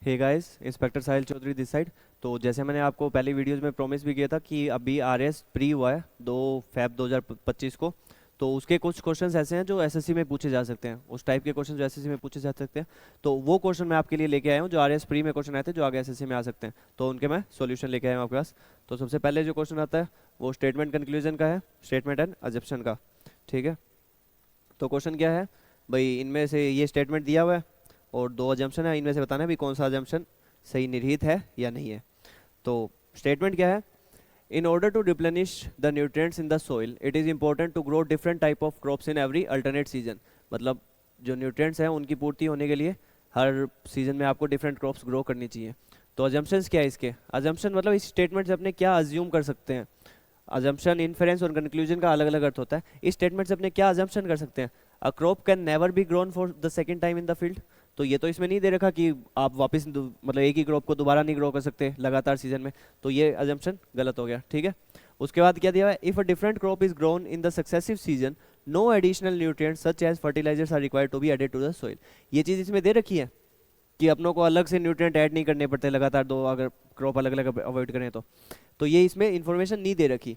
Hey guys, inspector Sahil Chaudhary this side. तो जैसे मैंने आपको पहले वीडियोस में प्रॉमिस भी किया था कि अभी आरएस प्री हुआ है 2 फेब 2025 को। तो उसके कुछ क्वेश्चंस ऐसे हैं जो एसएससी में पूछे जा सकते हैं, उस टाइप के क्वेश्चन जो एसएससी में पूछे जा सकते हैं। तो वो क्वेश्चन मैं आपके लिए लेके आया हूँ जो आरएस प्री में क्वेश्चन आए थे, जो आगे एसएससी में आ सकते हैं। तो उनके मैं सॉल्यूशन लेके आया हूँ आपके पास। तो सबसे पहले जो क्वेश्चन आता है वो स्टेटमेंट कंक्लूजन का है, स्टेटमेंट एंड अजप्शन का। ठीक है। तो क्वेश्चन क्या है भाई, इनमें से ये स्टेटमेंट दिया हुआ है और दो अजम्पशन है, इनमें से बताना है भी कौन सा अजम्पशन सही निहित है या नहीं है। तो स्टेटमेंट क्या है? In order to replenish the nutrients in the soil it is important to grow different type of crops in every alternate season. मतलब जो न्यूट्रिएंट्स हैं उनकी पूर्ति होने के लिए हर सीजन में आपको डिफरेंट क्रॉप्स ग्रो करनी चाहिए। तो अजम्पशंस क्या है इसके? अजम्पशन मतलब इस स्टेटमेंट से अपने क्या अज्यूम कर सकते हैं। अजम्पशन, इन्फेरेंस और कंक्लूजन का अलग अलग अर्थ होता है। इस स्टेटमेंट से अपने क्या अजम्पशन कर सकते हैं? A crop can never be grown for the second time in the field. तो ये तो इसमें नहीं दे रखा कि आप वापस मतलब एक ही क्रॉप को दोबारा नहीं ग्रो कर सकते लगातार सीजन में। तो ये अजम्पशन गलत हो गया। ठीक है। उसके बाद क्या दिया हुआ है? If a different crop is grown in the successive season no additional nutrients such as fertilisers are required to be added to the soil. ये चीज़ इसमें दे रखी है कि अपनों को अलग से न्यूट्रिएंट ऐड नहीं करने पड़ते लगातार दो, अगर क्रॉप अलग अलग अवॉइड करें तो ये इसमें इंफॉर्मेशन नहीं दे रखी।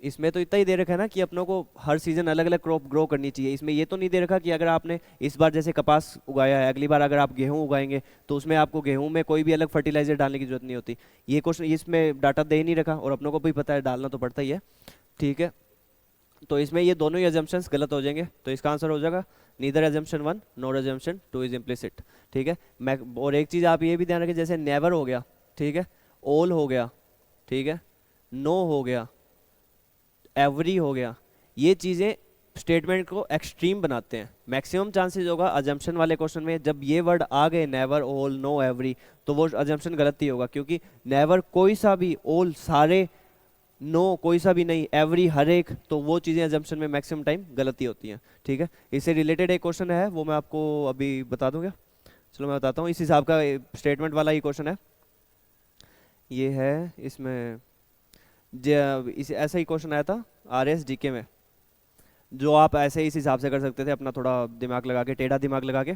इसमें तो इतना ही दे रखा है ना कि अपनों को हर सीजन अलग अलग क्रॉप ग्रो करनी चाहिए। इसमें ये तो नहीं दे रखा कि अगर आपने इस बार जैसे कपास उगाया है, अगली बार अगर आप गेहूं उगाएंगे तो उसमें आपको गेहूं में कोई भी अलग फर्टिलाइजर डालने की जरूरत नहीं होती। ये क्वेश्चन इसमें डाटा दे ही नहीं रखा और अपनों को भी पता है डालना तो पड़ता ही है। ठीक है। तो इसमें ये दोनों ही अजम्पशंस गलत हो जाएंगे। तो इसका आंसर हो जाएगा neither assumption 1 nor assumption 2 is implicit. ठीक है। मैं और एक चीज़ आप ये भी ध्यान रखें, जैसे नेवर हो गया, ठीक है, ऑल हो गया, ठीक है, नो हो गया, एवरी हो गया, ये चीज़ें स्टेटमेंट को एक्सट्रीम बनाते हैं। मैक्सिमम चांसेस होगा अजम्पशन वाले क्वेश्चन में जब ये वर्ड आ गए नेवर, ऑल, नो, एवरी, तो वो अजम्पशन गलत ही होगा, क्योंकि नेवर कोई सा भी, ऑल सारे, नो कोई सा भी नहीं, एवरी हर एक, तो वो चीज़ें अजम्पशन में मैक्सिमम टाइम गलती होती हैं। ठीक है। इससे रिलेटेड एक क्वेश्चन है वो मैं आपको अभी बता दूंगा। चलो मैं बताता हूँ, इस हिसाब का स्टेटमेंट वाला ही क्वेश्चन है। ये है इसमें इस ऐसा ही क्वेश्चन आया था आरएस जीके में, जो आप ऐसे इस हिसाब से कर सकते थे अपना थोड़ा दिमाग लगा के, टेढ़ा दिमाग लगा के।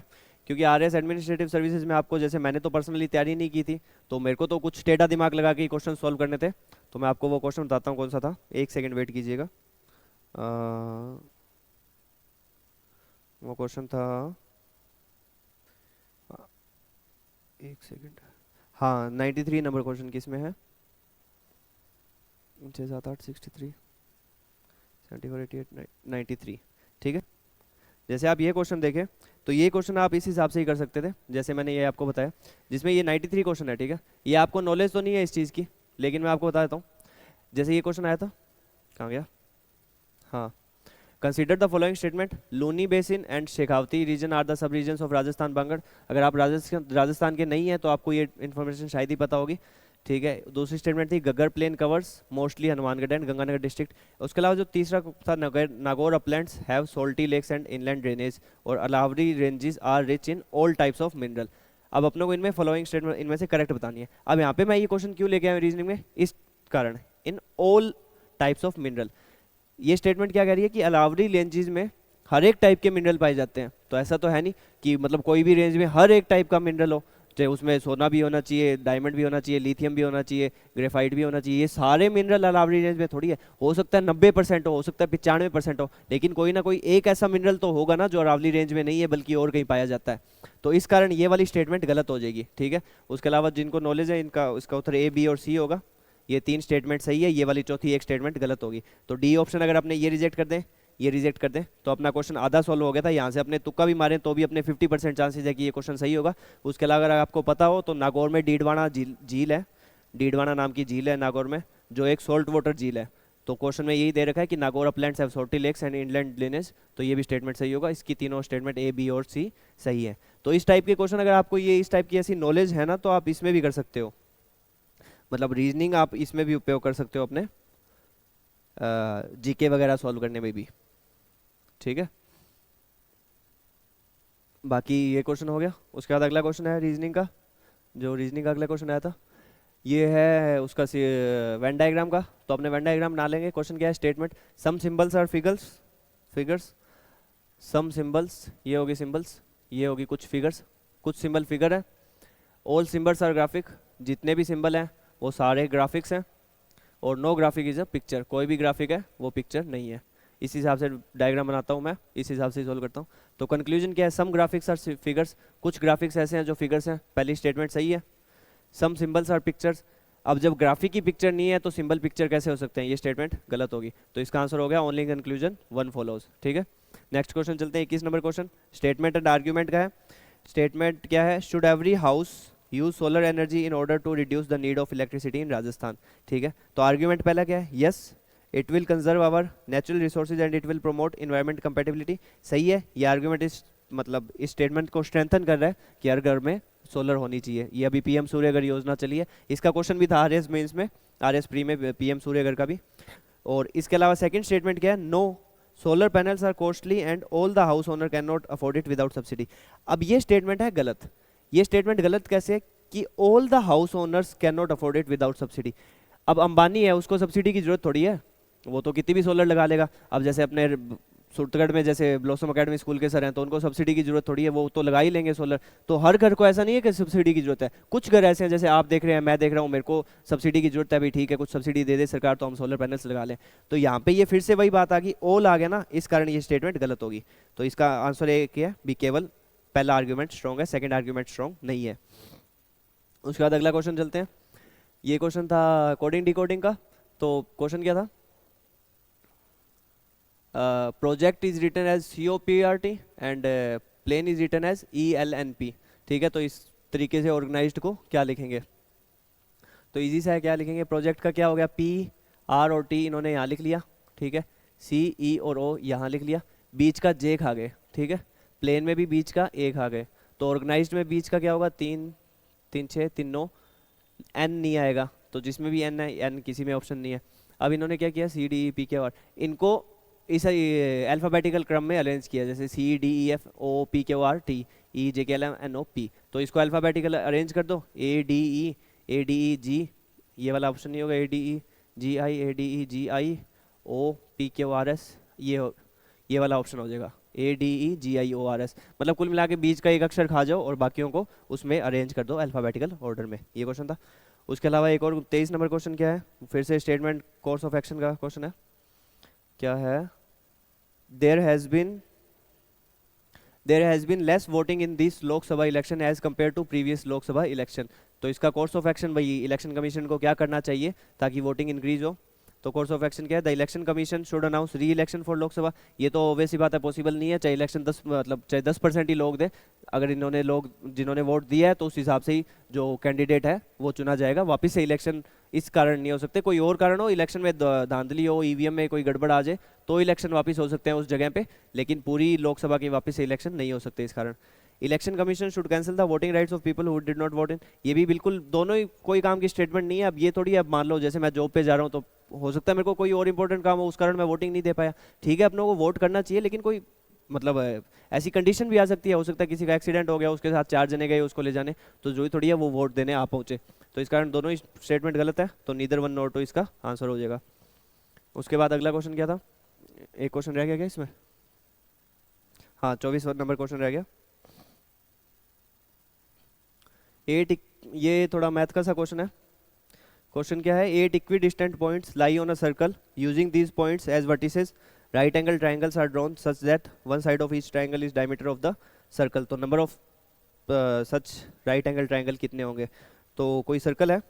क्योंकि आरएस एडमिनिस्ट्रेटिव सर्विसेज में आपको, जैसे मैंने तो पर्सनली तैयारी नहीं की थी, तो मेरे को तो कुछ टेढ़ा दिमाग लगा के क्वेश्चन सॉल्व करने थे। तो मैं आपको वो क्वेश्चन बताता हूँ कौन सा था। एक सेकेंड वेट कीजिएगा। वो क्वेश्चन था, एक सेकेंड, हाँ 93 नंबर क्वेश्चन किस में है? 6 7 8 63 74 88 93। ठीक है। जैसे आप ये क्वेश्चन देखें तो ये क्वेश्चन आप इस हिसाब से ही कर सकते थे जैसे मैंने ये आपको बताया, जिसमें ये 93 क्वेश्चन है। ठीक है। ये आपको नॉलेज तो नहीं है इस चीज़ की, लेकिन मैं आपको बता देता हूँ। जैसे ये क्वेश्चन आया था, कहाँ गया, हाँ, consider the following statement, Luni basin and Shekhawati region are the sub region of Rajasthan Bangar. अगर आप राजस्थान के नहीं हैं तो आपको ये इन्फॉर्मेशन शायद ही पता होगी। ठीक है। दूसरी स्टेटमेंट थी Ghaggar plain covers mostly Hanumangarh and Ganganagar district. उसके अलावा जो तीसरा था Nagaur uplands have salty lakes and inland drainage और Aravalli ranges are rich in all types of mineral. अब अपनों को इनमें फॉलोइंग स्टेटमेंट इनमें से करेक्ट बतानी है। अब यहाँ पे मैं ये क्वेश्चन क्यों लेके आया रीजनिंग में, इस कारण, इन ऑल टाइप्स ऑफ मिनरल। ये स्टेटमेंट क्या कह रही है कि अलावरी रेंजेस में हर एक टाइप के मिनरल पाए जाते हैं। तो ऐसा तो है नहीं कि मतलब कोई भी रेंज में हर एक टाइप का मिनरल हो, चाहे उसमें सोना भी होना चाहिए, डायमंड भी होना चाहिए, लिथियम भी होना चाहिए, ग्रेफाइट भी होना चाहिए। ये सारे मिनरल अलावरी रेंज में थोड़ी है। हो सकता है 90% हो सकता है 95% हो, लेकिन कोई ना कोई एक ऐसा मिनरल तो होगा ना जो अरावली रेंज में नहीं है बल्कि और कहीं पाया जाता है। तो इस कारण ये वाली स्टेटमेंट गलत हो जाएगी। ठीक है। उसके अलावा जिनको नॉलेज है इनका, इसका उत्तर ए, बी और सी होगा। ये 3 स्टेटमेंट सही है, ये वाली चौथी एक स्टेटमेंट गलत होगी। तो डी ऑप्शन अगर आपने ये रिजेक्ट कर दें, ये रिजेक्ट कर दें, तो अपना क्वेश्चन आधा सॉल्व हो गया था। यहाँ से अपने तुक्का भी मारें तो भी अपने 50% चांसेस है कि ये क्वेश्चन सही होगा। उसके अलावा अगर आपको पता हो तो नागौर में डीडवाना झील है, डीडवाना नाम की झील है नागौर में, जो एक सोल्ट वाटर झील है। तो क्वेश्चन में यही दे रखा है कि Nagaur uplands have salty lakes and inland drainage, तो ये भी स्टेटमेंट सही होगा। इसकी तीनों स्टेटमेंट ए, बी और सी सही है। तो इस टाइप के क्वेश्चन अगर आपको ये इस टाइप की ऐसी नॉलेज है ना, तो आप इसमें भी कर सकते हो। मतलब रीजनिंग आप इसमें भी उपयोग कर सकते हो अपने जीके वगैरह सॉल्व करने में भी। ठीक है। बाकी ये क्वेश्चन हो गया। उसके बाद अगला क्वेश्चन है रीजनिंग का, जो रीजनिंग का अगला क्वेश्चन आया था ये है उसका वेन डायग्राम का। तो अपने वेन डायग्राम बना लेंगे। क्वेश्चन क्या है? Statement some symbols are figures, figures, some symbols, ये होगी सिंबल्स, ये होगी कुछ फिगर्स, कुछ सिंबल फिगर है ऑल सिम्बल्स आर ग्राफिक, जितने भी सिंबल हैं वो सारे ग्राफिक्स हैं, और no graphic is a picture, कोई भी ग्राफिक है वो पिक्चर नहीं है। इस हिसाब से डायग्राम बनाता हूँ मैं, इस हिसाब से सोल्व करता हूँ। तो कंक्लूजन क्या है, सम ग्राफिक्स आर फिगर्स, कुछ ग्राफिक्स ऐसे हैं जो फिगर्स हैं, पहली स्टेटमेंट सही है। सम सिंबल्स आर पिक्चर्स, अब जब ग्राफिक की पिक्चर नहीं है तो सिंबल पिक्चर कैसे हो सकते हैं, ये स्टेटमेंट गलत होगी। तो इसका आंसर हो गया ओनली कंक्लूजन वन फॉलोज। ठीक है, नेक्स्ट क्वेश्चन चलते हैं, 21 number question statement and argument का है। स्टेटमेंट क्या है, should every house use solar energy in order to reduce the need of electricity in Rajasthan. ठीक है, तो आर्ग्यूमेंट पहला क्या है, yes it will conserve our natural resources and it will promote environment compatibility. सही है, ये आर्ग्यूमेंट इस मतलब इस स्टेटमेंट को स्ट्रेंथन कर रहा है कि हर घर में सोलर होनी चाहिए। ये अभी पीएम सूर्यघर योजना चली है, इसका क्वेश्चन भी था आरएस मेंस में, आरएस प्री में पीएम सूर्यघर का भी। और इसके अलावा सेकंड स्टेटमेंट क्या है, no solar panels are costly and all the house owner can not afford it without subsidy. अब ये स्टेटमेंट है गलत। ये स्टेटमेंट गलत कैसे है कि all the house owners can not afford it without subsidy. अब अंबानी है, उसको सब्सिडी की जरूरत थोड़ी है, वो तो कितनी भी सोलर लगा लेगा। अब जैसे अपने सुरतगढ़ में जैसे ब्लॉसम अकेडमी स्कूल के सर हैं, तो उनको सब्सिडी की जरूरत थोड़ी है, वो तो लगा ही लेंगे सोलर। तो हर घर को ऐसा नहीं है कि सब्सिडी की जरूरत है। कुछ घर ऐसे हैं जैसे आप देख रहे हैं, मैं देख रहा हूँ, मेरे को सब्सिडी की जरूरत है, भी ठीक है कुछ सब्सिडी दे दे सरकार तो हम सोलर पैनल्स लगा लें। तो यहाँ पे ये फिर से वही बात आ गई, ऑल आ गया ना, इस कारण ये स्टेटमेंट गलत होगी। तो इसका आंसर एक है भी, केवल पहला आर्ग्यूमेंट स्ट्रॉन्ग है, सेकेंड आर्ग्यूमेंट स्ट्रॉन्ग नहीं है। उसके बाद अगला क्वेश्चन चलते हैं। ये क्वेश्चन था कोडिंग डिकोडिंग का। तो क्वेश्चन क्या था, project is written as COPRT and plane is written as ELNP। ठीक है, तो इस तरीके से ऑर्गेनाइज्ड को क्या लिखेंगे, तो इजी सा है, क्या लिखेंगे, प्रोजेक्ट का क्या हो गया, P R और T इन्होंने यहाँ लिख लिया। ठीक है, C E और O यहाँ लिख लिया, बीच का J खा गए। ठीक है, प्लेन में भी बीच का A खा गए, तो ऑर्गेनाइज्ड में बीच का क्या होगा, 3 3 6 3 9, N नहीं आएगा, तो जिसमें भी N है, N किसी में ऑप्शन नहीं है। अब इन्होंने क्या किया, C D E P Q R, इनको इस अल्फ़ाबेटिकल क्रम में अरेंज किया, जैसे CDEFOPQRT EJKLMNOP। तो इसको अल्फ़ाबेटिकल अरेंज कर दो, ADEADEG, ये वाला ऑप्शन नहीं होगा, ADEGI ADEGIOPQRS, ये वाला ऑप्शन हो जाएगा, ADEGIORS। मतलब कुल मिला के बीच का एक अक्षर खा जाओ और बाकियों को उसमें अरेंज कर दो अल्फ़ाबेटिकल ऑर्डर में। ये क्वेश्चन था। उसके अलावा एक और 23 नंबर क्वेश्चन क्या है, फिर से स्टेटमेंट कोर्स ऑफ एक्शन का क्वेश्चन है। क्या है, there has been less voting in this लोक सभा election as compared to previous लोक सभा इलेक्शन। तो इसका कोर्स ऑफ एक्शन भाई, इलेक्शन कमीशन को क्या करना चाहिए ताकि वोटिंग इंक्रीज हो। तो कोर्स ऑफ एक्शन क्या है, the election commission should announce री इलेक्शन फॉर लोकसभा। ये तो वैसी बात है, पॉसिबल नहीं है, चाहे इलेक्शन 10 मतलब चाहे 10% ही लोग दें, अगर इन्होंने लोग जिन्होंने वोट दिया है तो उस हिसाब से ही जो कैंडिडेट है वो चुना जाएगा। वापस से इलेक्शन इस कारण नहीं हो सकते, कोई और कारण हो, इलेक्शन में धांधली हो, ईवीएम में कोई गड़बड़ आ जाए तो इलेक्शन वापस हो सकते हैं उस जगह पे, लेकिन पूरी लोकसभा की वापस से इलेक्शन नहीं हो सकते इस कारण। Election commission should cancel the voting rights of people who did not vote in. ये भी बिल्कुल दोनों ही कोई काम की स्टेटमेंट नहीं है। अब ये थोड़ी, अब मान लो जैसे मैं जॉब पे जा रहा हूँ तो हो सकता है मेरे को कोई और इंपॉर्टेंट काम हो, उस कारण मैं वोटिंग नहीं दे पाया। ठीक है, अपनों को वोट करना चाहिए, लेकिन कोई मतलब ऐसी कंडीशन भी आ सकती है, हो सकता है किसी का एक्सीडेंट हो गया, उसके साथ 4 जने गए उसको ले जाने, तो जो ही थोड़ी है वो वोट देने आ पहुंचे। तो इस कारण दोनों ही स्टेटमेंट गलत है, तो नीदर वन नॉट टू इसका आंसर हो जाएगा। उसके बाद अगला क्वेश्चन क्या था, एक क्वेश्चन रह गया क्या इसमें, हाँ 24 नंबर क्वेश्चन रह गया। ये थोड़ा मैथ का सा क्वेश्चन है। क्वेश्चन क्या है, 8 equidistant points lie on a circle using these points as vertices, right angle triangles are drawn such that one side of each triangle is diameter of the circle. तो number of such right angle triangle कितने होंगे। तो कोई circle है,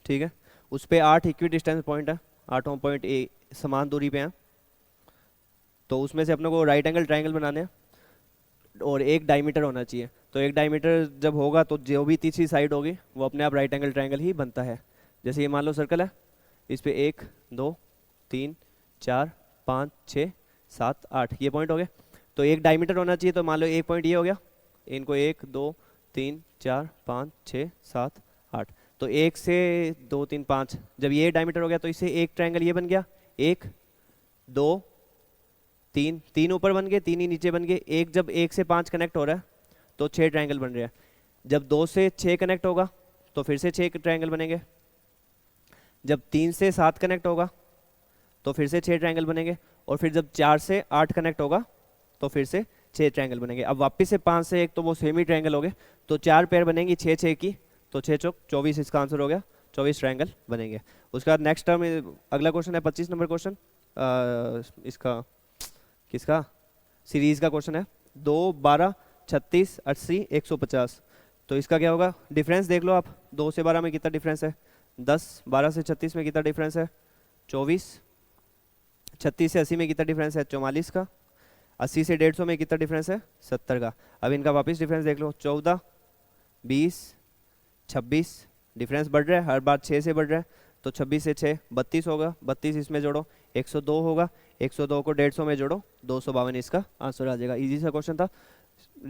ठीक है, उस पर 8 इक्विडिस्टेंस पॉइंट है, 8 पॉइंट समान दूरी पे हैं। तो उसमें से अपने को राइट एंगल ट्राइंगल बनाने हैं और एक डायमीटर होना चाहिए। तो एक डायमीटर जब होगा तो जो भी तीसरी साइड होगी वो अपने आप राइट एंगल ट्राइंगल ही बनता है। जैसे ये मान लो सर्कल है, इस पे 1 2 3 4 5 6 7 8 ये पॉइंट हो गए। तो एक डायमीटर होना चाहिए, तो मान लो एक पॉइंट ये हो गया, इनको 1 2 3 4 5 6 7 8। तो 1 से 2 3 5, जब ये डायमीटर हो गया तो इससे एक ट्राइंगल ये बन गया, 1 2 3, 3 ऊपर बन गए, 3 ही नीचे बन गए। एक जब 1 से 5 कनेक्ट हो रहा है तो 6 ट्रायंगल बन रहे हैं। जब 2 से 6 कनेक्ट होगा तो फिर से 6 ट्रायंगल बनेंगे। जब 3 से 7 कनेक्ट होगा तो फिर से 6 ट्रायंगल बनेंगे। और फिर जब 4 से 8 कनेक्ट होगा तो फिर से 6 ट्रायंगल बनेंगे। अब वापस से 5 से 1 तो वो सेमी ट्रायंगल हो गए, तो 4 पेयर बनेंगी 6 6 की, तो 6 चौक 24 इसका आंसर हो गया, 24 ट्रायंगल बनेंगे। उसके बाद नेक्स्ट टर्म अगला क्वेश्चन है 25 नंबर क्वेश्चन, इसका किसका सीरीज का क्वेश्चन है। 2 12 36 80 150, तो इसका क्या होगा, डिफरेंस देख लो आप, 2 से 12 में कितना डिफरेंस है 10, 12 से 36 में कितना डिफरेंस है 24, 36 से 80 में कितना डिफरेंस है 44 का, 80 से 150 में कितना डिफरेंस है 70 का। अब इनका वापस डिफरेंस देख लो, 14 20 26, डिफरेंस बढ़ रहा है हर बार 6 से बढ़ रहा है, तो 26 से 6 32 होगा, 32 इसमें जोड़ो 102 होगा, 102 को 150 में जोड़ो 252 इसका आंसर आ जाएगा। इजी सा क्वेश्चन था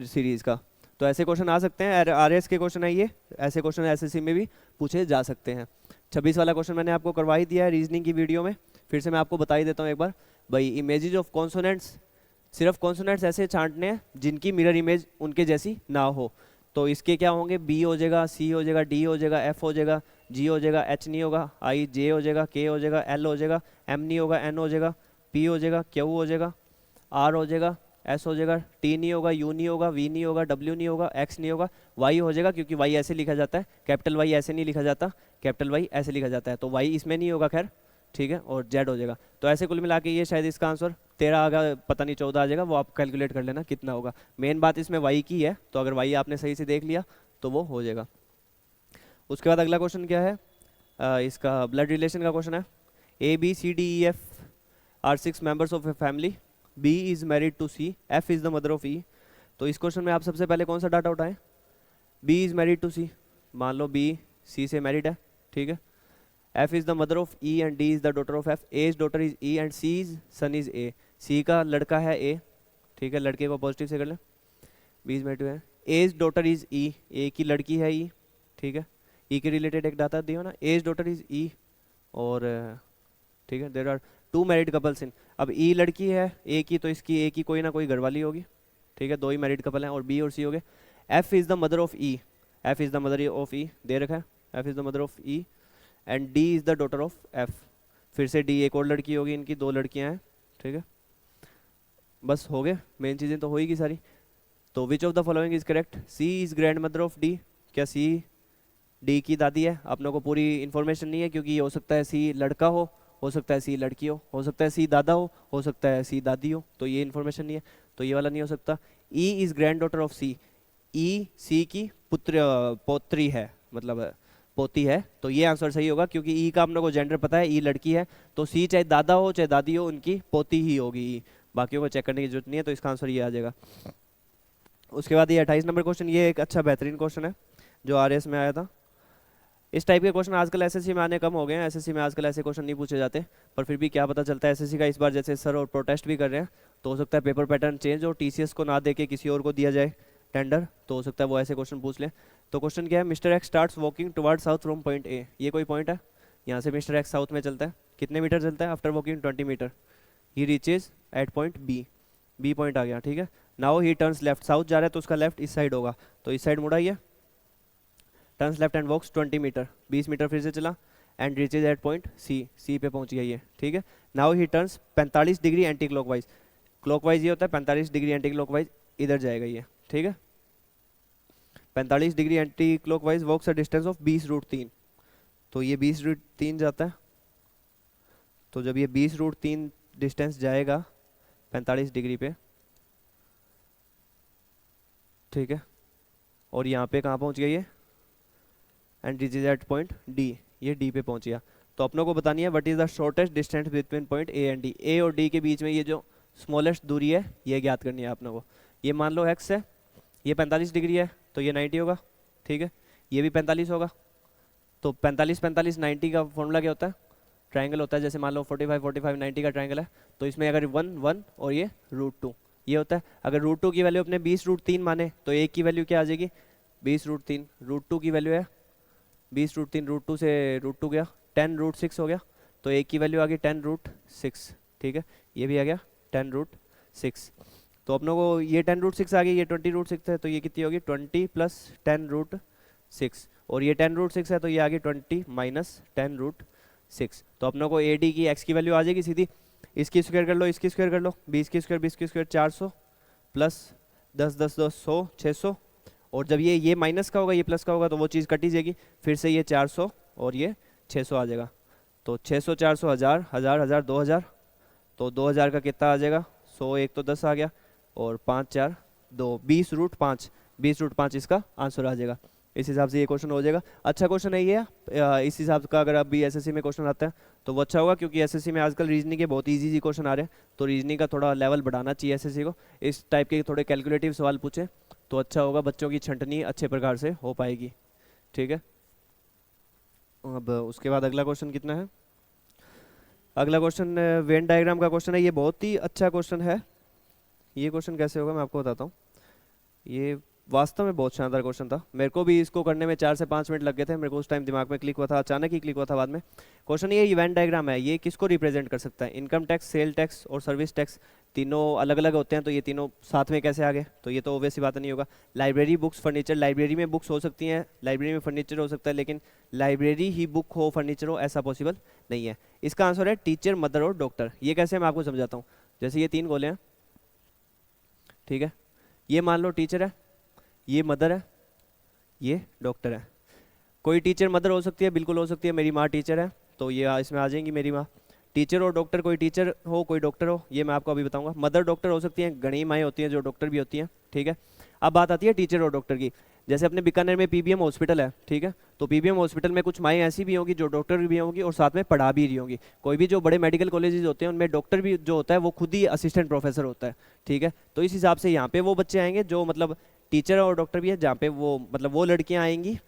सीरीज का। तो ऐसे क्वेश्चन आ सकते हैं, आरएस के क्वेश्चन है ये, ऐसे क्वेश्चन एसएससी में भी पूछे जा सकते हैं। 26 वाला क्वेश्चन मैंने आपको करवा ही दिया है रीजनिंग की वीडियो में, फिर से मैं आपको बता ही देता हूँ एक बार। भाई इमेजेस ऑफ कॉन्सोनेंट्स, सिर्फ कॉन्सोनेंट्स ऐसे छांटने हैं जिनकी मिरर इमेज उनके जैसी ना हो। तो इसके क्या होंगे, बी हो जाएगा, सी हो जाएगा, डी हो जाएगा, एफ हो जाएगा, जी हो जाएगा, एच नहीं होगा, आई जे हो जाएगा, के हो जाएगा, एल हो जाएगा, एम नहीं होगा, एन हो जाएगा, पी हो जाएगा, क्यू हो जाएगा, आर हो जाएगा, एस हो जाएगा, टी नहीं होगा, यू नहीं होगा, वी नहीं होगा, डब्ल्यू नहीं होगा, एक्स नहीं होगा, वाई हो जाएगा, क्योंकि वाई ऐसे लिखा जाता है, कैपिटल वाई ऐसे नहीं लिखा जाता, कैपिटल वाई ऐसे लिखा जाता है, तो वाई इसमें नहीं होगा खैर, ठीक है, और जेड हो जाएगा। तो ऐसे कुल मिला के ये शायद इसका आंसर 13 आएगा, पता नहीं 14 आ जाएगा, वो आप कैलकुलेट कर लेना कितना होगा। मेन बात इसमें वाई की है, तो अगर वाई आपने सही से देख लिया तो वो हो जाएगा। उसके बाद अगला क्वेश्चन क्या है, इसका ब्लड रिलेशन का क्वेश्चन है। A B C D E F are 6 members of a family, B is married to C, F is the mother of E. तो इस क्वेश्चन में आप सबसे पहले कौन सा डाटा उठाएं, B is married to C, मान लो बी सी से मैरिड है, ठीक है, F is the mother of E and D is the daughter of F, as daughter is E and C is son is A, C का लड़का है ए, ठीक है, लड़के को पॉजिटिव से कर लें, बी इज मैरिड है, एज डॉटर इज ई, ए की लड़की है ई, ठीक है, ई के रिलेटेड एक डाटा दियो ना, एज डॉटर इज ई, और ठीक है, there are 2 married couples in, अब ई लड़की है ए की, तो इसकी ए की कोई ना कोई घरवाली होगी, ठीक है, 2 ही मैरिड कपल हैं, और बी और सी हो गए। F is the mother of E, F is the mother of E दे रखा है, F is the mother of E and D is the daughter of F, फिर से डी एक और लड़की होगी, इनकी 2 लड़कियां हैं, ठीक है, बस हो गए, मेन चीज़ें तो होगी सारी। तो which of the following is correct, C is grandmother of D, क्या सी डी की दादी है, आप लोगों को पूरी इन्फॉर्मेशन नहीं है, क्योंकि ये हो सकता है सी लड़का हो सकता है सी लड़की हो सकता है सी दादा हो सकता है सी दादी हो, तो ये इन्फॉर्मेशन नहीं है, तो ये वाला नहीं हो सकता। E is granddaughter of C, E C की पुत्र पौत्री है, मतलब पोती है, तो ये आंसर सही होगा, क्योंकि ई का आप लोगों को जेंडर पता है, ई लड़की है, तो सी चाहे दादा हो चाहे दादी हो, उनकी पोती ही होगी ई, बाकियों को चेक करने की जरूरत नहीं है, तो इसका आंसर ये आ जाएगा। उसके बाद ये 28 नंबर क्वेश्चन, ये एक अच्छा बेहतरीन क्वेश्चन है जो आरएस में आया था। इस टाइप के क्वेश्चन आजकल एसएससी में आने कम हो गए हैं, एसएससी में आजकल ऐसे क्वेश्चन नहीं पूछे जाते, पर फिर भी क्या पता चलता है एसएससी का इस बार जैसे सर और प्रोटेस्ट भी कर रहे हैं, तो हो सकता है पेपर पैटर्न चेंज हो, टीसीएस को ना दे के किसी और को दिया जाए टेंडर, तो हो सकता है वो ऐसे क्वेश्चन पूछ लें। तो क्वेश्चन क्या है, mister x starts walking toward south from point A, ये कोई पॉइंट है, यहाँ से मिस्टर एक्स साउथ में चलता है, कितने मीटर चलता है, after walking 20 metre, he reaches at point B, B point आ गया, ठीक है। Now he turns left, south जा रहा है तो उसका लेफ्ट इस साइड होगा, तो इस साइड मुड़ा ही है, turns left and walks 20 metre, 20 metre फिर से चला, and reaches at point C, C पे पहुंच गया ये, ठीक है। Now he turns 45 degree anti clockwise, clockwise ये होता है 45 डिग्री एंटी क्लॉकवाइज, इधर जाएगा ये, ठीक है, 45 degree anti clockwise, walks a distance of 20√3, तो ये 20√3 जाता है, तो जब ये 20√3 डिस्टेंस जाएगा 45 डिग्री पे, ठीक है, और यहाँ पे कहाँ पहुँच गया ये, and reaches at point D, ये डी पे पहुँच गया। तो अपनों को बतानी है what is the shortest distance between point A and D, A और डी के बीच में ये जो स्मॉलेस्ट दूरी है ये ज्ञात करनी है अपनों को। ये मान लो एक्स है, ये 45 डिग्री है, तो ये 90 होगा, ठीक है, ये भी 45 होगा, तो 45 45 90 का फॉर्मूला क्या होता है, ट्राइंगल होता है, जैसे मान लो 45 45 90 का ट्राइंगल है, तो इसमें अगर 1 1 और ये √2 ये होता है, अगर √2 की वैल्यू अपने 20√3 माने तो एक की वैल्यू क्या आ जाएगी, 20√3, √2 की वैल्यू है 20√3, √2 से √2 गया 10√6 हो गया, तो एक की वैल्यू आ गई 10√6, ठीक है, ये भी आ गया 10√6, तो अपनों को ये 10√6 आ गई, ये 20√6 है, तो ये कितनी होगी 20 + 10√6, और ये 10√6 है, तो ये आ गई 20 - 10√6, तो अपनों को ए डी की एक्स की वैल्यू आ जाएगी सीधी, इसकी स्क्वायर कर लो, इसकी स्क्वायर कर लो, 20 की स्क्वायर 20 की स्क्वायर 400, प्लस 10 10 10 100 600, और जब ये माइनस का होगा ये प्लस का होगा तो वो चीज़ कटी जाएगी, फिर से ये 400 और ये 600 आ जाएगा। तो 600 400 हज़ार हज़ार हज़ार 2000, तो 2000 का कितना आ जाएगा, 100 एक तो 10 आ गया, और 5 4 2 20√5, 20√5 इसका आंसर आ जाएगा। इस हिसाब से ये क्वेश्चन हो जाएगा। अच्छा क्वेश्चन है ये, इस हिसाब का अगर अभी एसएससी में क्वेश्चन आता है तो वो अच्छा होगा, क्योंकि एसएससी में आजकल रीजनिंग के बहुत इजी क्वेश्चन आ रहे हैं, तो रीजनिंग का थोड़ा लेवल बढ़ाना चाहिए एसएससी को। इस टाइप के थोड़े कैलकुलेटिव सवाल पूछे तो अच्छा होगा, बच्चों की छंटनी अच्छे प्रकार से हो पाएगी। ठीक है, अब उसके बाद अगला क्वेश्चन कितना है, अगला क्वेश्चन वेन डायग्राम का क्वेश्चन है। ये बहुत ही अच्छा क्वेश्चन है। ये क्वेश्चन कैसे होगा मैं आपको बताता हूँ। ये वास्तव में बहुत शानदार क्वेश्चन था, मेरे को भी इसको करने में 4 से 5 मिनट लग गए थे, मेरे को उस टाइम दिमाग में क्लिक हुआ था, अचानक ही क्लिक हुआ था बाद में। क्वेश्चन ये इवेंट डायग्राम है, ये किसको रिप्रेजेंट कर सकता है, इनकम टैक्स, सेल टैक्स और सर्विस टैक्स, तीनों अलग अलग होते हैं, तो ये तीनों साथ में कैसे आ गए, तो ये तो ऑब्वियस सी बात नहीं होगा। लाइब्रेरी, बुक्स, फर्नीचर, लाइब्रेरी में बुक्स हो सकती हैं, लाइब्रेरी में फर्नीचर हो सकता है, लेकिन लाइब्रेरी ही बुक हो फर्नीचर हो ऐसा पॉसिबल नहीं है। इसका आंसर है टीचर, मदर और डॉक्टर। ये कैसे मैं आपको समझाता हूँ। जैसे ये 3 गोले हैं, ठीक है, ये मान लो टीचर है, ये मदर है, ये डॉक्टर है। कोई टीचर मदर हो सकती है, बिल्कुल हो सकती है, मेरी माँ टीचर है तो ये इसमें आ जाएंगी मेरी माँ। टीचर और डॉक्टर, कोई टीचर हो कोई डॉक्टर हो, ये मैं आपको अभी बताऊंगा। मदर डॉक्टर हो सकती हैं, घनी माएँ होती हैं जो डॉक्टर भी होती हैं। ठीक है, अब बात आती है टीचर और डॉक्टर की। जैसे अपने बीकानेर में पीबीएम हॉस्पिटल है, ठीक है, तो पीबीएम हॉस्पिटल में कुछ माएँ ऐसी भी होंगी जो डॉक्टर भी होंगी और साथ में पढ़ा भी रही होंगी। कोई भी जो बड़े मेडिकल कॉलेजेस होते हैं उनमें डॉक्टर भी जो होता है वो खुद ही असिस्टेंट प्रोफेसर होता है। ठीक है, तो इस हिसाब से यहाँ पे वो बच्चे आएंगे जो मतलब टीचर और डॉक्टर भी है, जहाँ पे वो मतलब वो लड़कियाँ आएंगी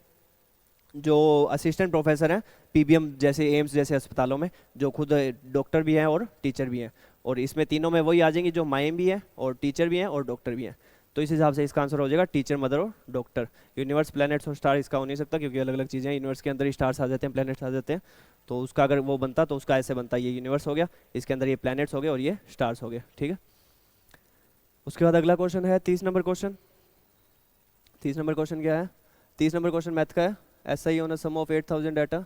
जो असिस्टेंट प्रोफेसर हैं पीबीएम जैसे एम्स जैसे अस्पतालों में, जो खुद डॉक्टर भी हैं और टीचर भी हैं। और इसमें तीनों में वही आ जाएंगी जो माएँ भी हैं और टीचर भी हैं और डॉक्टर भी हैं। तो इस हिसाब से इसका आंसर हो जाएगा टीचर, मदर और डॉक्टर। यूनिवर्स, प्लैनेट्स और स्टार इसका हो नहीं सकता, क्योंकि अलग अलग चीज़ें हैं। यूनिवर्स के अंदर ही स्टार्स आ जाते हैं, प्लैनेट्स आ जाते हैं, तो उसका अगर वो बनता तो उसका ऐसे बनता, ये यूनिवर्स हो गया, इसके अंदर ये प्लैनेट्स हो गए और ये स्टार्स हो गए। ठीक है, उसके बाद अगला क्वेश्चन है 30 नंबर क्वेश्चन। 30 नंबर क्वेश्चन क्या है, 30 नंबर क्वेश्चन मैथ का है। SI on a sum of 8000 data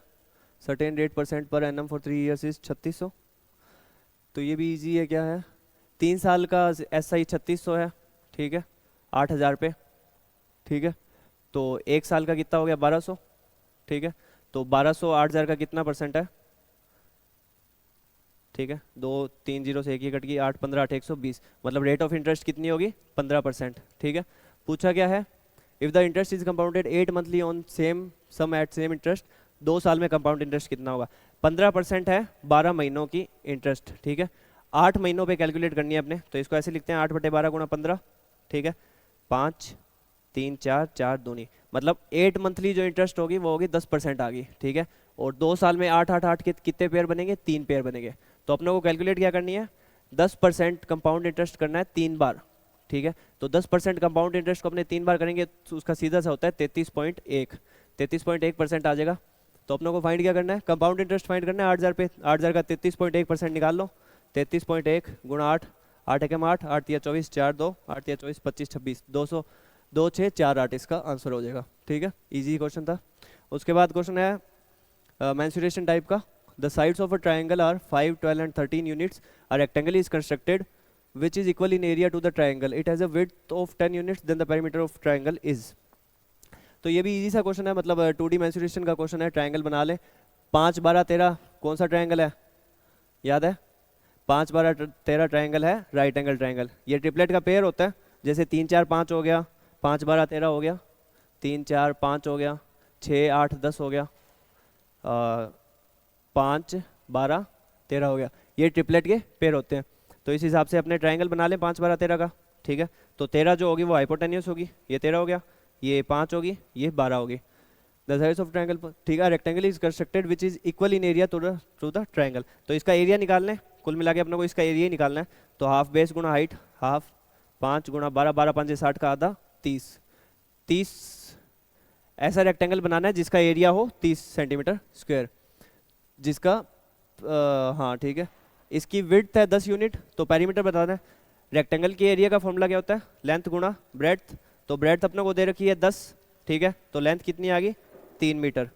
certain rate % per annum for 3 years is 3600। तो ये भी इजी है, क्या है, 3 साल का SI 3600 है, ठीक है, 8000 पे। ठीक है, तो 1 साल का कितना हो गया 1200। ठीक है, तो 1200 8000 का कितना % है, ठीक है, 2 3 0 से 1 ही कट गई, 8 15 8 120, मतलब रेट ऑफ इंटरेस्ट कितनी होगी 15%। ठीक है, पूछा क्या है, if the interest is compounded 8 monthly on same sum at same interest, 2 साल में कंपाउंड इंटरेस्ट कितना होगा। 15% है 12 महीनों की इंटरेस्ट। ठीक है, 8 महीनों पे कैलकुलेट करनी है अपने, तो इसको ऐसे लिखते हैं 8/12 गुणा 15। ठीक है, 5 3 4 4 दूनी, मतलब 8 मंथली जो इंटरेस्ट होगी वो होगी 10% आ गई। ठीक है, और 2 साल में 8 8 8 के कितने पेयर बनेंगे, 3 पेयर बनेंगे। तो अपने को कैलकुलेट क्या करनी है, 10% कंपाउंड इंटरेस्ट करना है 3 बार। ठीक है, तो 10% कंपाउंड इंटरेस्ट को अपने 3 बार करेंगे तो उसका सीधा सा होता है 33.1, 33.1% आ जाएगा। तो अपने को फाइंड क्या करना है, कंपाउंड इंटरेस्ट फाइंड करना है 8000 पे, 8000 का 33.1% निकाल लो, 33.1 गुणा 8, 8 एकम 8, 8 या 24, 4 2, 8 या 24 25 26, 200 2 6 4 8 इसका आंसर हो जाएगा। ठीक है, इजी क्वेश्चन था। उसके बाद क्वेश्चन है मेंसुरेशन टाइप का। The sides of a triangle are 5 12 and 13 units. A rectangle is constructed which is equal in area to the triangle. It has a width of 10 units, then the perimeter of triangle is. तो ये भी easy सा question है, मतलब 2D mensuration का question है। Triangle बना ले, 5 12 13 कौन सा ट्राइंगल है, याद है, 5 12 13 ट्राइंगल है राइट एंगल ट्राइंगल। ये ट्रिपलेट का पेयर होता है, जैसे 3 4 5 हो गया, 5 12 13 हो गया, 3 4 5 हो गया, 6 8 10 हो गया, 5 12 13 हो गया। ये ट्रिपलेट के पेयर होते हैं। तो इस हिसाब से अपने ट्राइंगल बना लें 5 12 13 का। ठीक है, तो 13 जो होगी वो हाइपोटेन्यूस होगी, ये 13 हो गया, ये 5 होगी, ये 12 होगी। द साइड्स ऑफ ट्राइंगल, ठीक है, rectangle is constructed which is equal in area to the triangle. तो इसका एरिया निकालना है, कुल मिला के अपने को इसका एरिया निकालना है। तो हाफ बेस गुणा हाइट, हाफ 5 गुणा 12, 12 5 60 का आधा 30, 30 ऐसा रेक्टेंगल बनाना है जिसका एरिया हो 30 सेंटीमीटर स्क्वायर, जिसका हाँ ठीक है, इसकी विड्थ है 10 यूनिट। तो पेरीमीटर बताना है। रेक्टेंगल के एरिया का फॉर्मूला क्या होता है, लेंथ गुणा ब्रेड्थ। तो ब्रेड्थ अपने को दे रखी है 10, ठीक है, तो लेंथ कितनी आ गई 3 मीटर।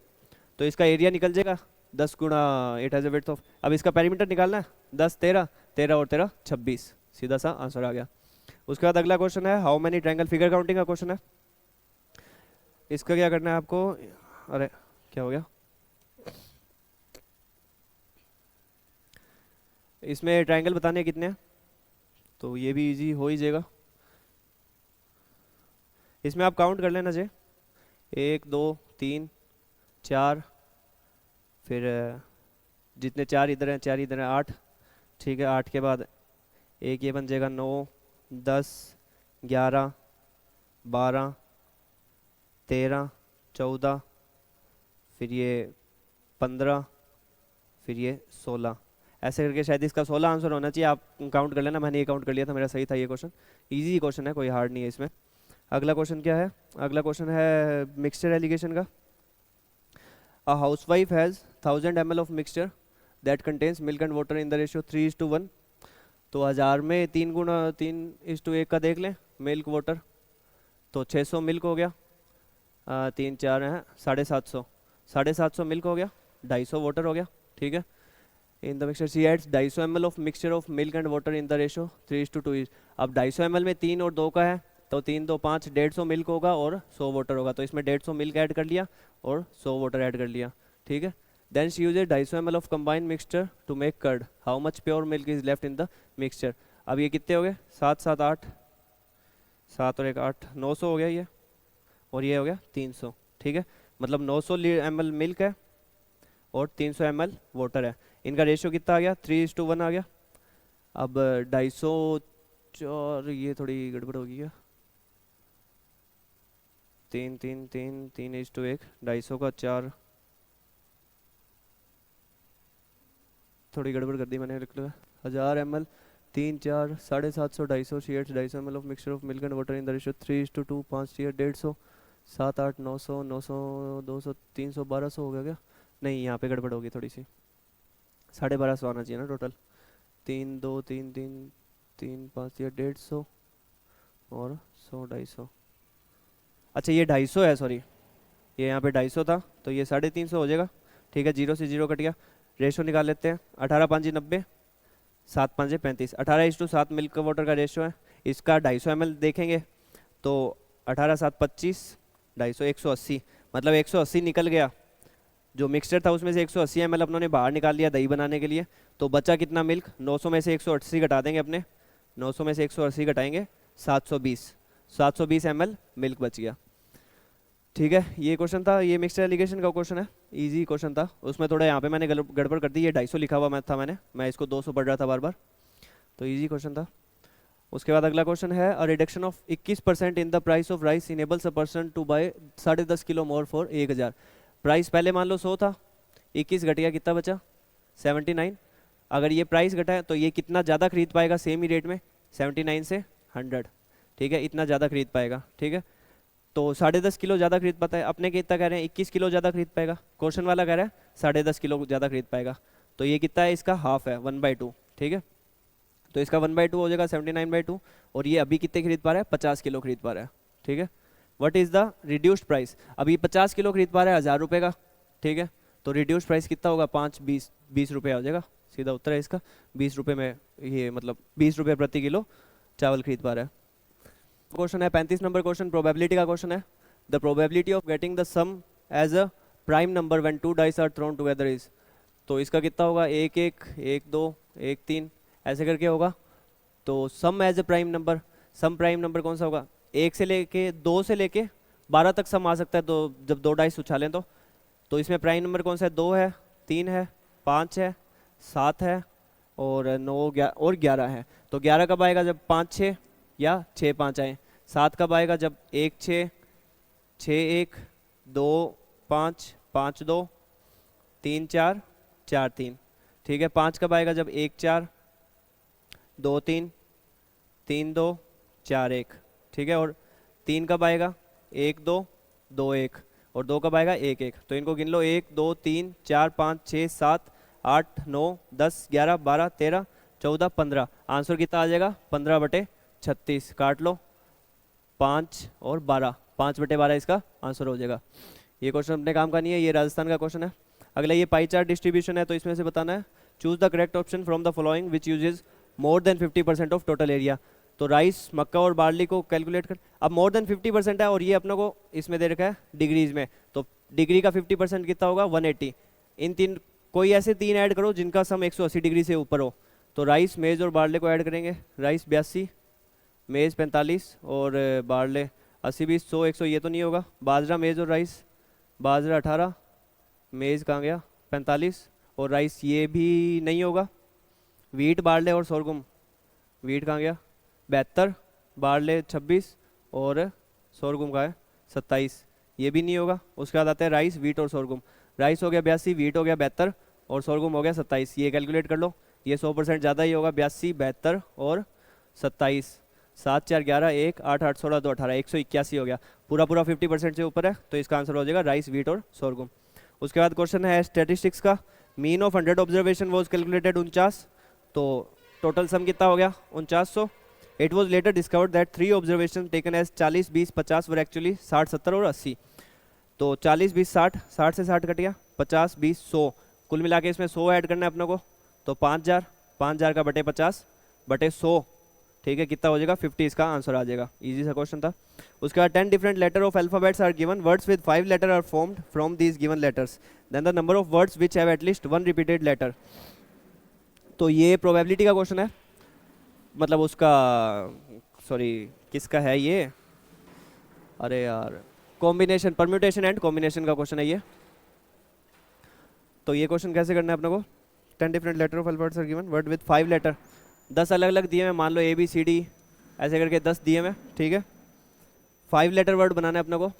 तो इसका एरिया निकल जाएगा 10 गुणा, it has a width of, अब इसका पेरीमीटर निकालना है 10 13 13 और 13 26, सीधा सा आंसर आ गया। उसके बाद अगला क्वेश्चन है how many triangle, figure counting का क्वेश्चन है। इसका क्या करना है आपको, अरे क्या हो गया, इसमें ट्रायंगल बताने हैं कितने हैं, तो ये भी इजी हो ही जाएगा। इसमें आप काउंट कर लेना चाहिए, 1 2 3 4, फिर जितने 4 इधर हैं 4 इधर हैं 8, ठीक है। 8 के बाद एक ये बन जाएगा 9 10 11 12 13 14, फिर ये 15, फिर ये 16, ऐसे करके शायद इसका 16 आंसर होना चाहिए। आप काउंट कर लेना, मैंने ये काउंट कर लिया था, मेरा सही था ये क्वेश्चन। इजी क्वेश्चन है, कोई हार्ड नहीं है इसमें। अगला क्वेश्चन क्या है, अगला क्वेश्चन है मिक्सचर एलिगेशन का। A housewife has 1000 ml of mixture that contains milk and water in the ratio 3:1। तो 1000 में 3:1 का देख लें, मिल्क वाटर, तो 600 मिल्क हो गया, 3 4 हैं 750, 750 मिल्क हो गया, 250 वाटर हो गया, ठीक है। In the mixture she adds 250 ml of mixture of milk and water in the ratio 3:2। अब 250 ml में 3 और 2 का है, तो 3 2 5, 150 मिल्क होगा और 100 वाटर होगा, तो इसमें 150 मिल्क ऐड कर लिया और 100 वाटर ऐड कर लिया, ठीक है। Then she uses 250 ml of combined mixture to make curd, how much pure milk is left in the mixture. अब ये कितने हो गए, 7 7 8, 7 और 1 8, 900 हो गया ये, और ये हो गया 300, ठीक है। मतलब 900 ml मिल्क है और 300 ml वाटर है, इनका रेशियो कितना आ गया, 3:1 आ गया। अब 250, और ये थोड़ी गड़बड़ होगी क्या, 3 3 3 3:1, 250 का 4, थोड़ी गड़बड़ कर दी मैंने, लिख लिया 1000 ml 3 4 750 250 she adds 250 ml of mixture of milk and water in the ratio 3:2, 5 she 150, 7 8 900 900 200 300 1200 हो गया क्या, नहीं यहाँ पे गड़बड़ होगी थोड़ी सी, 1250 आना चाहिए ना टोटल, 3 2 3 3 3 5 या 150 और 100 250, अच्छा ये 250 है, सॉरी ये यहाँ पे 250 था, तो ये 350 हो जाएगा, ठीक है। 0 से 0 कट गया, रेशो निकाल लेते हैं, 18 5 90, 7 5 35, 18:7 मिल्क वाटर का रेशो है। इसका 250 ml देखेंगे तो 18 7 25, 250 180, मतलब 180 निकल गया, जो मिक्सचर था उसमें से 180 ml अपनों ने बाहर निकाल लिया दही बनाने के लिए, तो बचा कितना मिल्क, 900 में से 180 घटा देंगे अपने, 900 में से 180 घटाएंगे 720, 720 ml मिल्क बच गया, ठीक है। ये क्वेश्चन था, ये मिक्सचर एलिगेशन का क्वेश्चन है, इजी क्वेश्चन था। उसमें थोड़ा यहाँ पे मैंने गड़बड़ कर दी, ये 250 लिखा हुआ मैं इसको 200 पढ़ रहा था बार बार, तो इजी क्वेश्चन था। उसके बाद अगला क्वेश्चन है a reduction of 21% in the price of rice enables a person to buy 10.5 kilo more for 1000। Price पहले मान लो 100 था, 21 घट गया, कितना बचा 79। अगर ये प्राइस घटा है तो ये कितना ज़्यादा खरीद पाएगा सेम ही रेट में, 79 से 100, ठीक है, इतना ज़्यादा खरीद पाएगा, ठीक है। तो 10.5 किलो ज़्यादा खरीद पाता है, अपने कितना कह रहे हैं 21 किलो ज़्यादा खरीद पाएगा, क्वेश्चन वाला कह रहा है 10.5 किलो ज़्यादा खरीद पाएगा, तो ये कितना है, इसका हाफ है 1/2, ठीक है। तो इसका 1/2 हो जाएगा 79/2, और ये अभी कितने खरीद पा रहा है, 50 किलो खरीद पा रहा है, ठीक है। What is the reduced price, अभी 50 किलो खरीद पा रहा है 1000 रुपये का, ठीक है, तो रिड्यूस्ड प्राइस कितना होगा, 5 20 रुपये आ जाएगा, सीधा उत्तर है इसका 20 रुपये में, ये मतलब 20 रुपये प्रति किलो चावल खरीद पा रहा है। क्वेश्चन है 35 नंबर क्वेश्चन, प्रोबेबिलिटी का क्वेश्चन है। The probability of getting the sum as a prime number when 2 dice are thrown together is, तो इसका कितना होगा, 1 1 1 2 1 3 ऐसे करके होगा। तो sum as a prime number, sum prime number कौन सा होगा, 1 से लेके 2 से लेके 12 तक सम आ सकता है, तो जब 2 डाइस उछालें तो इसमें प्राइम नंबर कौन सा है, 2 है 3 है 5 है 7 है और 9 और 11 है। तो 11 कब आएगा, जब 5 6 या 6 5 आए। 7 कब आएगा, जब 1 6 6 1 2 5 5 2 3 4 4 3, ठीक है। 5 कब आएगा, जब 1 4 2 3 3 2 4 1, ठीक है। और 3 कब आएगा, 1 2 2 1, और 2 कब आएगा, 1 1। तो इनको गिन लो, 1 2 3 4 5 6 7 8 9 10 11 12 13 14 15, आंसर कितना आ जाएगा, 15/36, काट लो 5 और 12, 5/12 इसका आंसर हो जाएगा। ये क्वेश्चन अपने काम का नहीं है, ये राजस्थान का क्वेश्चन है। अगला ये पाई चार्ट डिस्ट्रीब्यूशन है, तो इसमें से बताना है choose the correct option from the following which uses more than 50% of total area. तो राइस, मक्का और बार्ली को कैलकुलेट कर। अब मोर देन 50% है और ये अपने को इसमें दे रखा है डिग्रीज में, तो डिग्री का 50% कितना होगा 180। इन तीन कोई ऐसे तीन ऐड करो जिनका सम 180 डिग्री से ऊपर हो। तो राइस, मेज़ और बार्ले को ऐड करेंगे। राइस 82, मेज़ 45 और बार्ले 80, 20, 100, 100 ये तो नहीं होगा। बाजरा, मेज़ और राइस, बाजरा 18, मेज़ कहाँ गया 45 और राइस ये भी नहीं होगा। वीट, बार्ले और सोरगुम, वीट कहाँ गया 72, बार्ले 26 और सोरगुम का है 27, ये भी नहीं होगा। उसके बाद आता है राइस, वीट और सोरगुम। राइस हो गया 82, वीट हो गया 72 और सोरगुम हो गया 27। ये कैलकुलेट कर लो, ये 100% ज़्यादा ही होगा। 82, 72 और 27, 7, 4, 11, 1, 8, 8, 16, 2, 18, 181 हो गया। पूरा पूरा 50% से ऊपर है, तो इसका आंसर हो जाएगा राइस, वीट और सोरगुम। उसके बाद क्वेश्चन है स्टैटिस्टिक्स का। Mean of 100 observation was calculated 49, तो टोटल सम कितना हो गया 4900। It was later discovered that 3 observation taken as 40, 20, 50 were actually 60, 70 और 80। तो 40, 20, 60, 60 से 60 कट गया, 50, 20, 100, कुल मिला के इसमें 100 ऐड करना है अपने को। तो 5000, 5000 का बटे 50 बटे 100, ठीक है, कितना हो जाएगा 50, इसका आंसर आ जाएगा। इजी सा क्वेश्चन था। उसके बाद 10 different letter of alphabets are given, words with 5 letter are formed from these given letters, then the number of words which have at least 1 repeated letter. तो ये प्रोबेबिलिटी का क्वेश्चन है, मतलब उसका, सॉरी किसका है ये, अरे यार कॉम्बिनेशन, परम्यूटेशन एंड कॉम्बिनेशन का क्वेश्चन है ये। तो ये क्वेश्चन कैसे करना है अपने को, 10 different letter of alphabets are given, word with 5 letter, 10 अलग अलग दिए हैं, मान लो ABCD ऐसे करके 10 दिए हैं, ठीक है। 5 लेटर वर्ड बनाना है अपने को,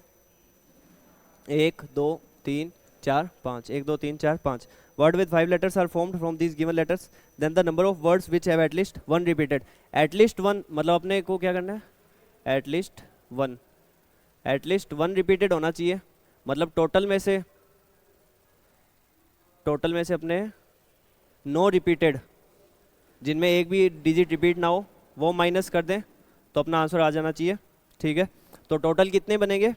1, 2, 3, 4, 5, 1, 2, 3, 4, 5। Word with 5 letters are formed from these given letters, then the number of words which have at least 1 repeated. At least 1 मतलब अपने को क्या करना है, एटलीस्ट 1, एटलीस्ट 1 रिपीटेड होना चाहिए। मतलब टोटल में से अपने 9 रिपीटेड, जिनमें एक भी डिजिट रिपीट ना हो, वो माइनस कर दें तो अपना आंसर आ जाना चाहिए, ठीक है। तो टोटल कितने बनेंगे,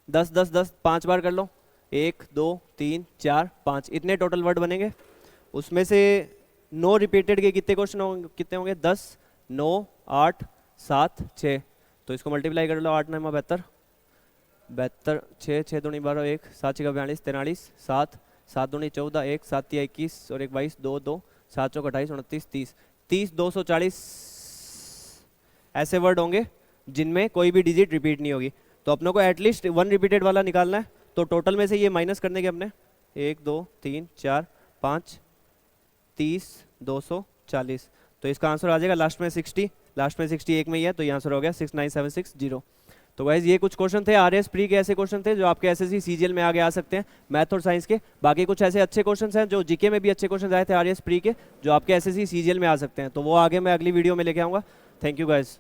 10, 10, 10, 5 बार कर लो, 1, 2, 3, 4, 5, इतने टोटल वर्ड बनेंगे। उसमें से 9 रिपीटेड के कितने क्वेश्चन होंगे, कितने होंगे 10, 9, 8, 7, 6, तो इसको मल्टीप्लाई कर लो, 8, 9, 72, 72, 6, 6 दूनी 12, 1, 7, 6, 42, 43, 7, 7 दूनी 14, 1, 7, 3, 21 और 1, 22, 2, 2, 7, 4, 28, 29, 30, 30, 240 ऐसे वर्ड होंगे जिनमें कोई भी डिजिट रिपीट नहीं होगी। तो अपने को एटलीस्ट 1 रिपीटेड वाला निकालना है, तो टोटल में से ये माइनस करने के अपने 1, 2, 3, 4, 5, 30, 240, तो इसका आंसर आ जाएगा लास्ट में 60, लास्ट में 60 एक में ही है, तो ये आंसर हो गया 69760। तो गाइज ये कुछ क्वेश्चन थे RS प्री के, ऐसे क्वेश्चन थे जो आपके SSC CGL में आगे आ सकते हैं, मैथ और साइंस के। बाकी कुछ ऐसे अच्छे क्वेश्चन हैं जो जीके में भी अच्छे क्वेश्चन आए थे RS प्री के, जो आपके SSC CGL में आ सकते हैं, तो वो आगे मैं अगली वीडियो में लेके आऊँगा। Thank you guys.